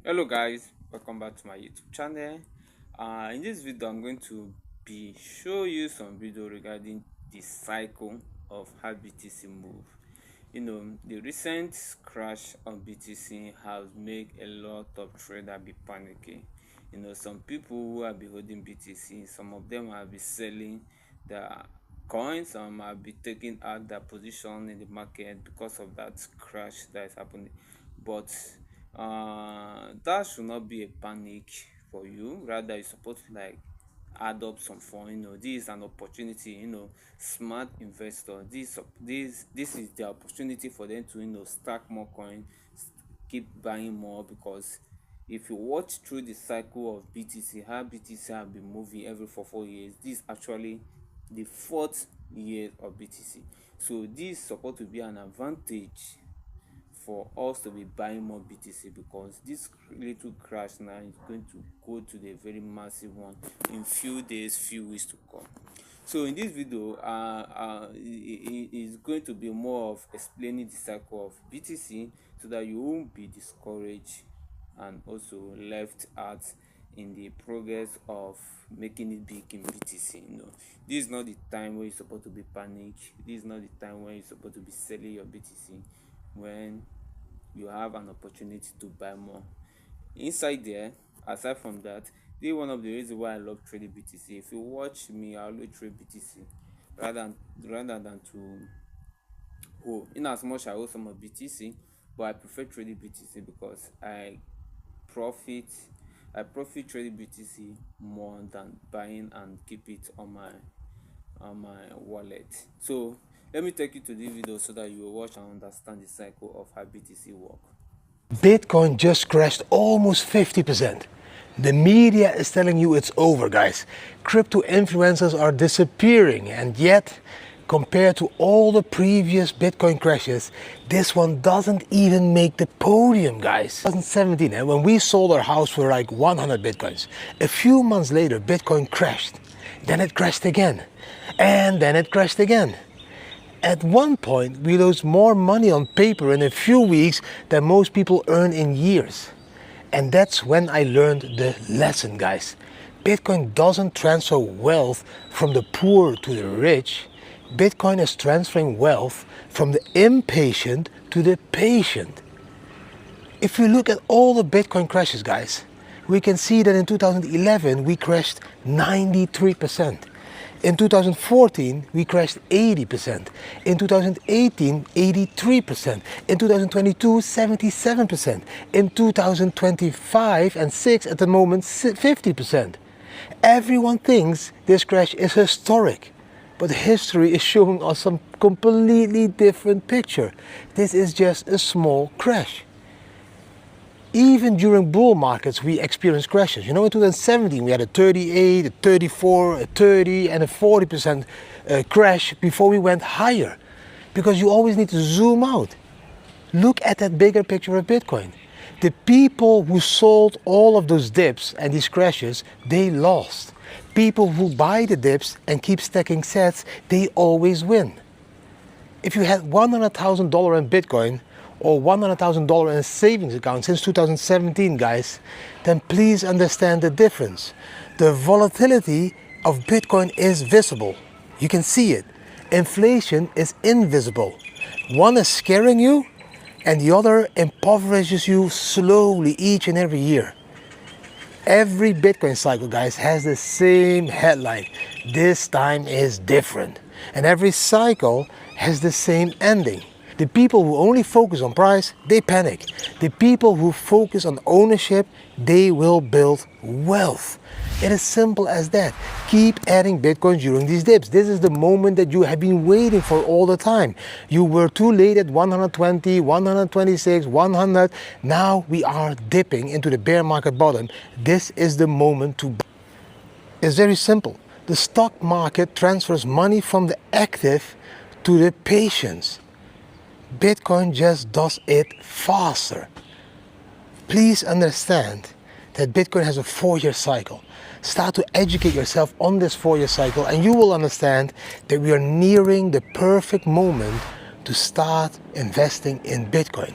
Hello guys, welcome back to my YouTube channel. In this video I'm going to be show you some video regarding the cycle of how BTC move. The recent crash on BTC has made a lot of traders be panicking. Some people who have been holding BTC, some of them have been selling their coins, some have been taking out their position in the market because of that crash that is happening. But that should not be a panic for you. Rather, you're supposed to add up some fund. This is an opportunity. Smart investor, this is the opportunity for them to stack more coin, keep buying more, because if you watch through the cycle of BTC, how BTC have been moving every 4 years, this is actually the fourth year of BTC. So this is supposed to be an advantage for us to be buying more BTC, because this little crash now is going to go to the very massive one in few days, few weeks to come. So in this video, it is going to be more of explaining the cycle of BTC so that you won't be discouraged and also left out in the progress of making it big in BTC. This is not the time where you're supposed to be panic. This is not the time when you're supposed to be selling your BTC, when you have an opportunity to buy more inside there. Aside from that, this is one of the reasons why I love trading BTC. If you watch me, I always trade BTC rather than to hold. In as much I hold some of BTC, but I prefer trading BTC because I profit trading BTC more than buying and keep it on my wallet. So let me take you to this video so that you will watch and understand the cycle of how BTC work. Bitcoin just crashed almost 50%. The media is telling you it's over, guys. Crypto influencers are disappearing, and yet, compared to all the previous Bitcoin crashes, this one doesn't even make the podium, guys. 2017, when we sold our house for like 100 Bitcoins. A few months later, Bitcoin crashed. Then it crashed again. And then it crashed again. At one point, we lost more money on paper in a few weeks than most people earn in years. And that's when I learned the lesson, guys. Bitcoin doesn't transfer wealth from the poor to the rich. Bitcoin is transferring wealth from the impatient to the patient. If we look at all the Bitcoin crashes, guys, we can see that in 2011 we crashed 93%. In 2014, we crashed 80%. In 2018, 83%. In 2022, 77%. In 2025 and 6 at the moment, 50%. Everyone thinks this crash is historic, but history is showing us some completely different picture. This is just a small crash. Even during bull markets, we experience crashes. In 2017, we had a 38, a 34, a 30, and a 40% crash before we went higher. Because you always need to zoom out. Look at that bigger picture of Bitcoin. The people who sold all of those dips and these crashes, they lost. People who buy the dips and keep stacking sets, they always win. If you had $100,000 in Bitcoin, or $100,000 in a savings account since 2017, guys, then please understand the difference. The volatility of Bitcoin is visible. You can see it. Inflation is invisible. One is scaring you, and the other impoverishes you slowly each and every year. Every Bitcoin cycle, guys, has the same headline. This time is different. And every cycle has the same ending. The people who only focus on price, they panic. The people who focus on ownership, they will build wealth. It is simple as that. Keep adding Bitcoin during these dips. This is the moment that you have been waiting for all the time. You were too late at 120, 126, 100. Now we are dipping into the bear market bottom. This is the moment to buy. It's very simple. The stock market transfers money from the active to the patients. Bitcoin just does it faster. Please understand that Bitcoin has a 4-year cycle. Start to educate yourself on this 4-year cycle, and you will understand that we are nearing the perfect moment to start investing in Bitcoin.